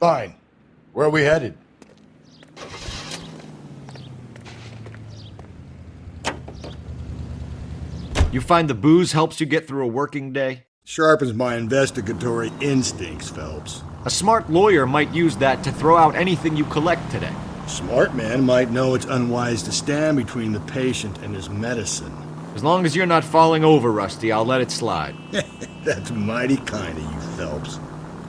Fine. Where are we headed? You find the booze helps you get through a working day? Sharpens my investigatory instincts, Phelps. A smart lawyer might use that to throw out anything you collect today. Smart man might know it's unwise to stand between the patient and his medicine. As long as you're not falling over, Rusty, I'll let it slide. That's mighty kind of you, Phelps.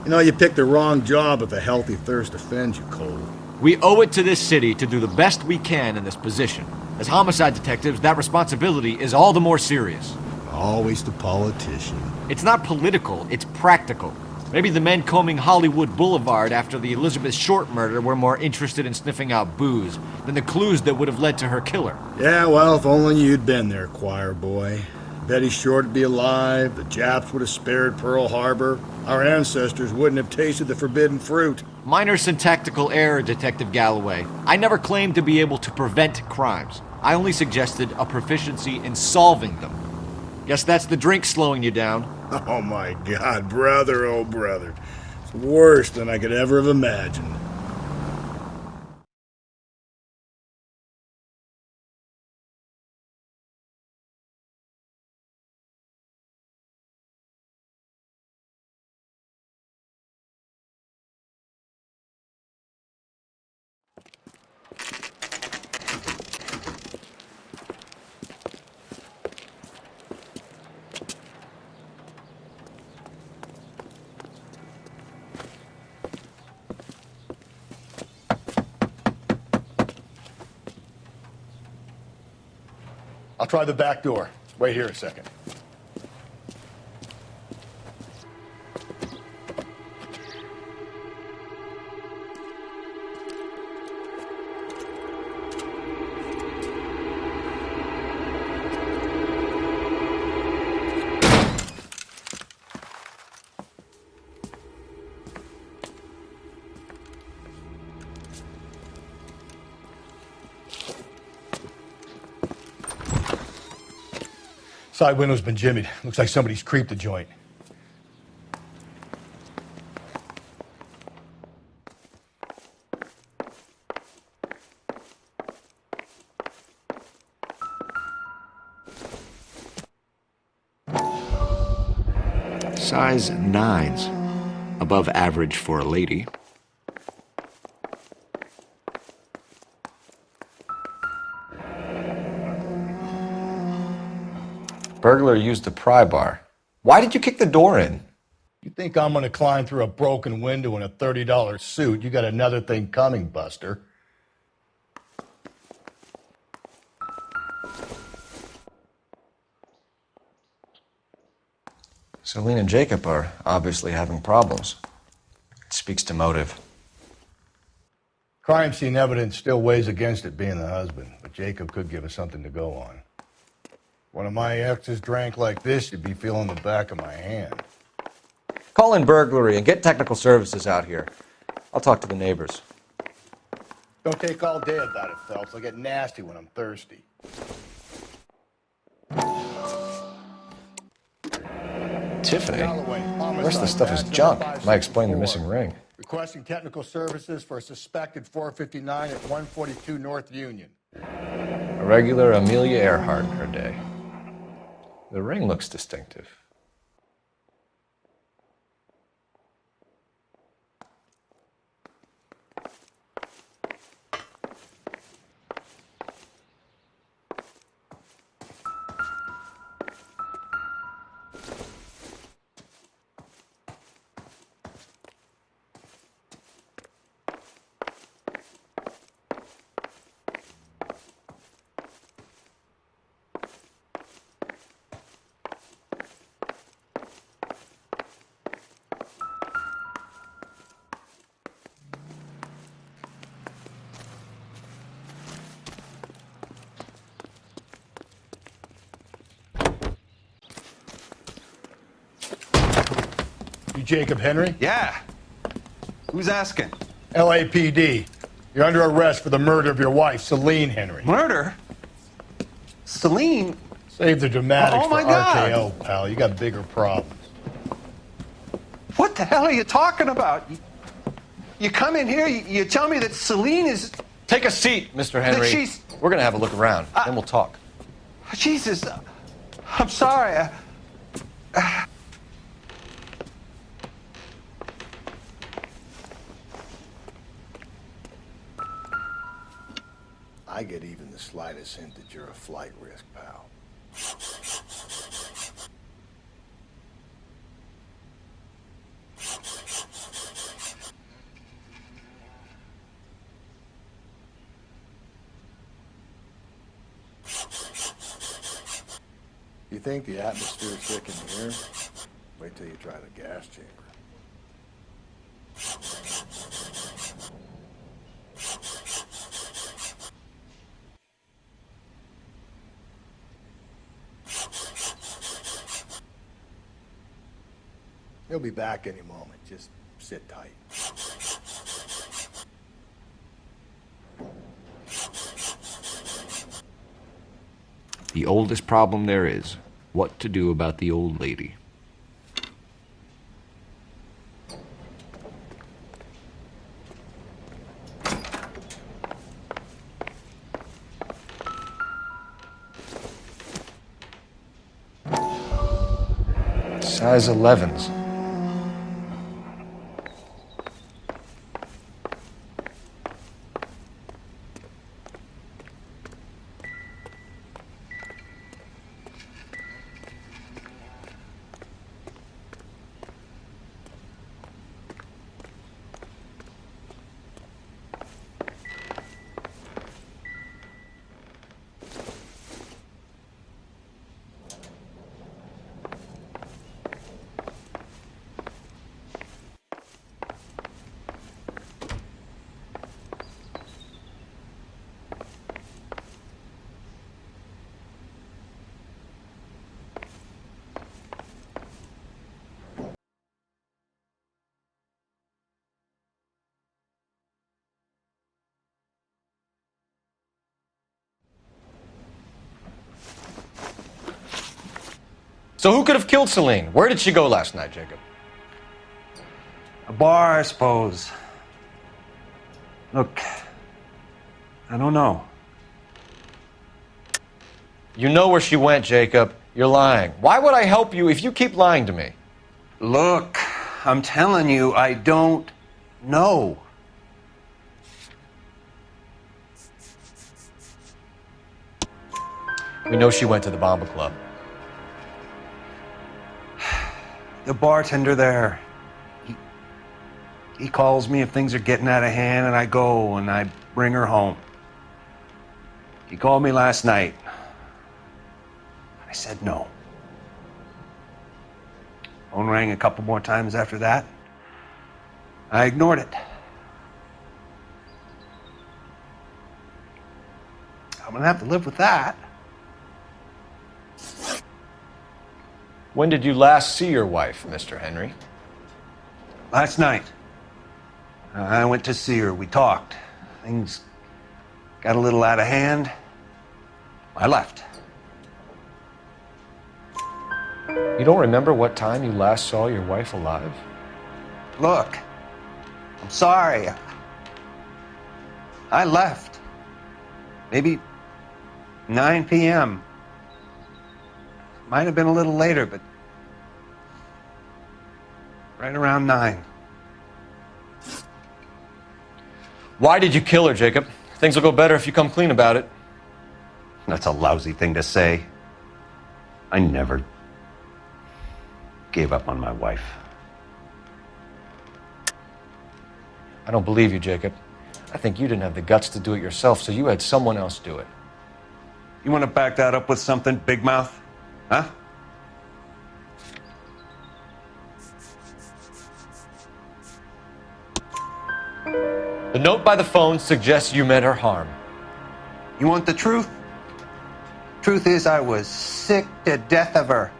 You know, you picked the wrong job if a healthy thirst offends you, Cole. We owe it to this city to do the best we can in this position. As homicide detectives, that responsibility is all the more serious. Always the politician. It's not political, it's practical. Maybe the men combing Hollywood Boulevard after the Elizabeth Short murder were more interested in sniffing out booze than the clues that would have led to her killer. Yeah, well, if only you'd been there, choir boy. Betty Short would be alive, the Japs would have spared Pearl Harbor, our ancestors wouldn't have tasted the forbidden fruit. Minor syntactical error, Detective Galloway. I never claimed to be able to prevent crimes. I only suggested a proficiency in solving them. Guess that's the drink slowing you down. Oh my God, brother, oh brother. It's worse than I could ever have imagined. I'll try the back door. Wait here a second. Side window's been jimmied. Looks like somebody's creeped the joint. Size 9s. Above average for a lady. Burglar used the pry bar. Why did you kick the door in? You think I'm gonna climb through a broken window in a $30 suit? You got another thing coming, Buster. Celine and Jacob are obviously having problems. It speaks to motive. Crime scene evidence still weighs against it being the husband, but Jacob could give us something to go on. One of my exes drank like this, you'd be feeling the back of my hand. Call in burglary and get technical services out here. I'll talk to the neighbors. Don't take all day about it, Phelps. I'll get nasty when I'm thirsty. Tiffany? The rest of the stuff is junk. Might explain the missing ring. Requesting technical services for a suspected 459 at 142 North Union. A regular Amelia Earhart in her day. The ring looks distinctive. You Jacob Henry? Yeah. Who's asking? LAPD. You're under arrest for the murder of your wife, Celine Henry. Murder? Celine? Save the dramatics Oh, my for God. RKO, pal. You got bigger problems. What the hell are you talking about? You come in here, you tell me that Celine is... Take a seat, Mr. Henry. That she's... We're gonna have a look around, then we'll talk. Jesus, I'm sorry. I get even the slightest hint that you're a flight risk, pal. You think the atmosphere's thick in here? Wait till you try the gas chamber. He'll be back any moment. Just sit tight. The oldest problem there is, what to do about the old lady. Size 11s. So who could have killed Celine? Where did she go last night, Jacob? A bar, I suppose. Look, I don't know. You know where she went, Jacob. You're lying. Why would I help you if you keep lying to me? Look, I'm telling you, I don't know. We know she went to the Bomba Club. The bartender there, he calls me if things are getting out of hand, and I go and I bring her home. He called me last night. I said no. Phone rang a couple more times after that. I ignored it. I'm gonna have to live with that. When did you last see your wife, Mr. Henry? Last night. I went to see her. We talked. Things got a little out of hand. I left. You don't remember what time you last saw your wife alive? Look, I'm sorry. I left. Maybe 9 p.m. Might have been a little later, but right around 9. Why did you kill her, Jacob? Things will go better if you come clean about it. That's a lousy thing to say. I never gave up on my wife. I don't believe you, Jacob. I think you didn't have the guts to do it yourself, so you had someone else do it. You want to back that up with something, Big Mouth? Huh? The note by the phone suggests you meant her harm. You want the truth? Truth is, I was sick to death of her.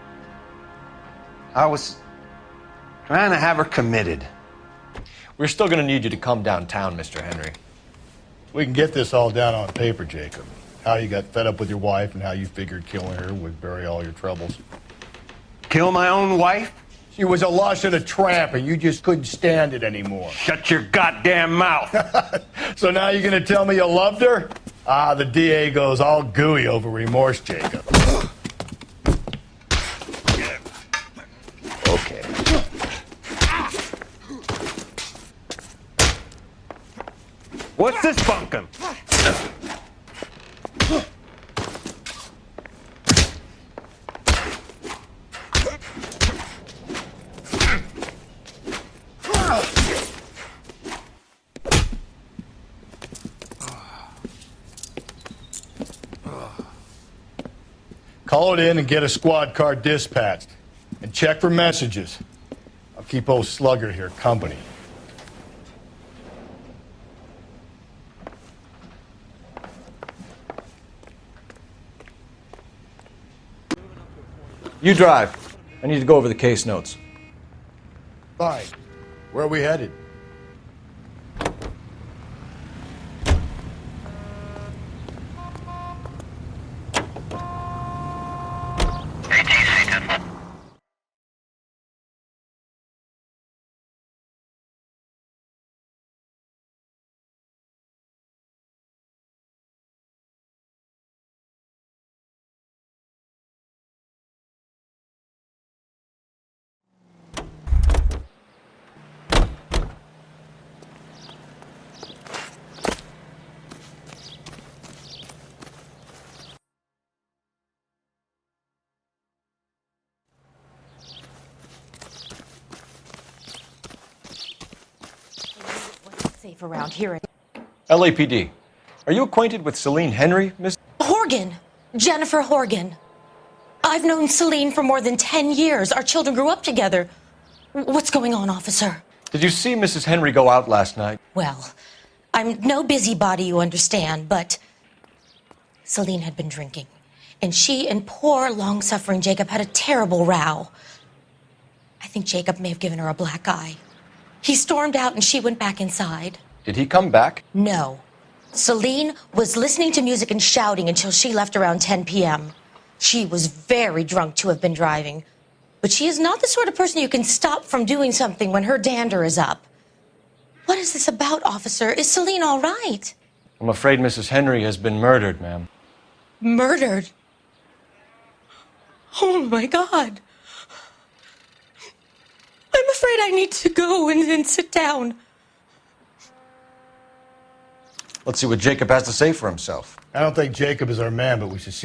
I was trying to have her committed. We're still going to need you to come downtown, Mr. Henry. We can get this all down on paper, Jacob. How you got fed up with your wife and how you figured killing her would bury all your troubles. Kill my own wife? She was a lush and a tramp, and you just couldn't stand it anymore. Shut your goddamn mouth. So now you're gonna tell me you loved her? Ah, the DA goes all gooey over remorse, Jacob. Okay. What's this bunkum? Call it in and get a squad car dispatched. And check for messages. I'll keep old Slugger here company. You drive. I need to go over the case notes. Fine. Where are we headed? Safe around here. LAPD. Are you acquainted with Celine Henry, Miss? Horgan! Jennifer Horgan. I've known Celine for more than 10 years. Our children grew up together. What's going on, officer? Did you see Mrs. Henry go out last night? Well, I'm no busybody, you understand, but Celine had been drinking. And she and poor, long-suffering Jacob had a terrible row. I think Jacob may have given her a black eye. He stormed out and she went back inside. Did he come back? No. Celine was listening to music and shouting until she left around 10 p.m. She was very drunk to have been driving. But she is not the sort of person you can stop from doing something when her dander is up. What is this about, officer? Is Celine all right? I'm afraid Mrs. Henry has been murdered, ma'am. Murdered? Oh, my God. I'm afraid I need to go and sit down. Let's see what Jacob has to say for himself. I don't think Jacob is our man, but we should see.